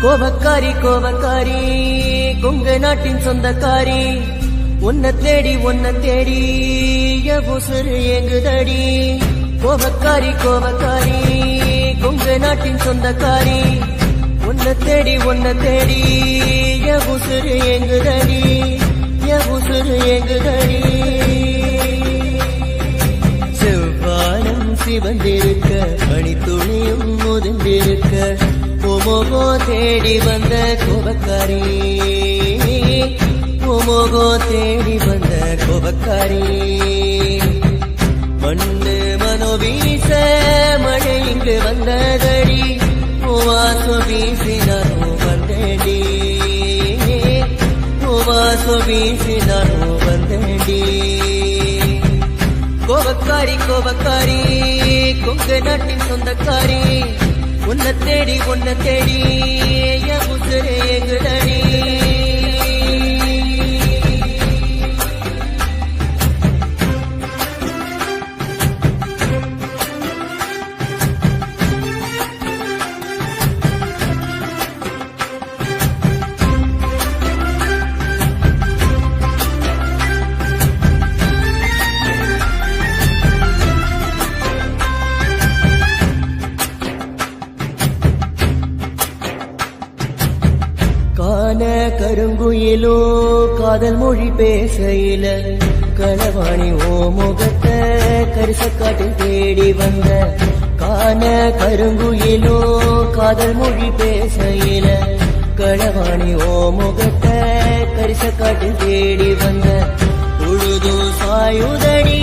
கோபக்காரி கோபக்காரி கொங்கு நாட்டின் சொந்தக்காரி உன்னை தேடி உசுறு எங்குதடி. கோபக்காரி கோபக்காரி கொங்கு நாட்டின் சொந்தக்காரி உன்னை தேடி உசுறு எங்குதடி, உசுறு எங்குதடி. செவ்வானம் சிவந்திருக்க பனித்துளியும் முதிர்ந்திருக்க உமோகோ தேடி வந்த கோபக்காரி, உமோகோ தேடி வந்த கோபக்காரி. மண்ணு மனோ வீச மழை இங்கு வந்ததடி, வாசம் வீசினானோ வந்தேடி, வாசம் வீசினானோ வந்தேடி. கோபக்காரி கோபக்காரி கொங்கு நாட்டின் சொந்தக்காரி உன்னை தேடி உசுறு எங்குதடி. கான கருங்குயிலோ காதல் மொழி பேசையில களவாணி ஓ முகத்தை கரிசக்காட்டில் தேடி வந்த. கான கருங்குயிலோ காதல் மொழி பேசையில களவாணி ஓ முகத்தை கரிசக்காட்டில் தேடி வந்த. உழுது சாயுதடி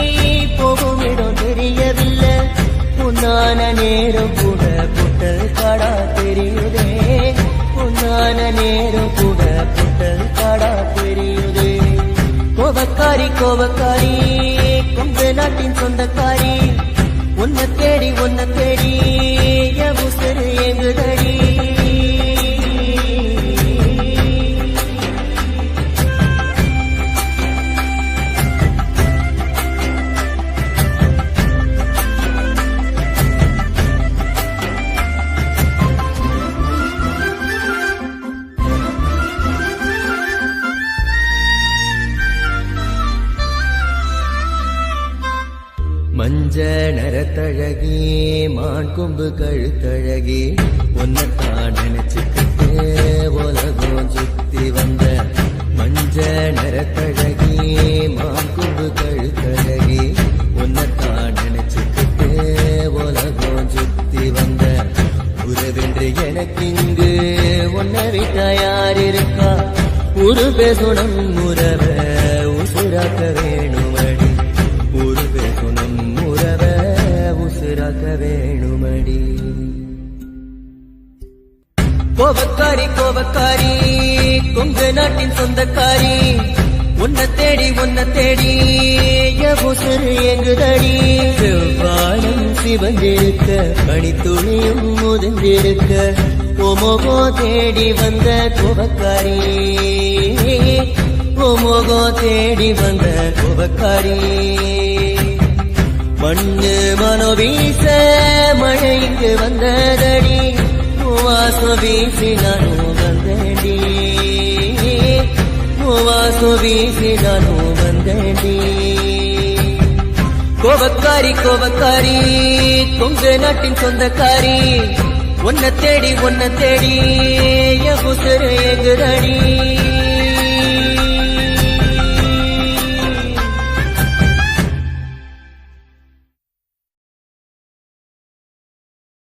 போகும் இடம் தெரியவில்லை, உன்னான நேரம் கூட புட்டல் காடா தெரியுதே, உன்னான நேரம் கூட புட்டல் காடா தெரியுதே. கோபக்காரி கோபக்காரி கொங்கு நாட்டின் சொந்தக்காரி உன்னை தேடி உசுறு எங்குதடி. மஞ்ச நரத்தழகி மான் கொம்பு கழுத்தழகி உன்னைத்தான் நினைச்சுக்கிட்டு உலகம் சுத்தி வந்த. மஞ்ச நரத்தழகி மான் கொம்பு கழுத்தழகி உன்னைத்தான் நினைச்சுக்கிட்டு உலகம் சுத்தி வந்த. உறவென்று எனக்கு இங்கு உன்னை விட்டா யார் இருக்கா, ஒரு பேசுனம் உறவ உசுராக்க வேணுமடி, ஒரு பேசுனம் உறவ உசுராக்க வேணுமடி. கோபக்காரி கோபக்காரி கொங்கு நாட்டின் சொந்தக்காரி உன்னை தேடி உசுறு எங்குதடி. செவ்வானம் சிவந்திருக்க பனித்துளியும் முதிர்ந்திருக்க உமோகோ தேடி வந்த கோபக்காரி, உமோகோ தேடி வந்த கோபக்காரி. மண்ணு மனோ வீச மழை இங்கு வந்ததடி, வாசம் வீசினானோ வந்தேடி, வாசம் வீசினானோ வந்தேடி. கோபக்காரி கோபக்காரி கொங்கு நாட்டின் சொந்தக்காரி உன்னை தேடி உசுறு எங்குதடி.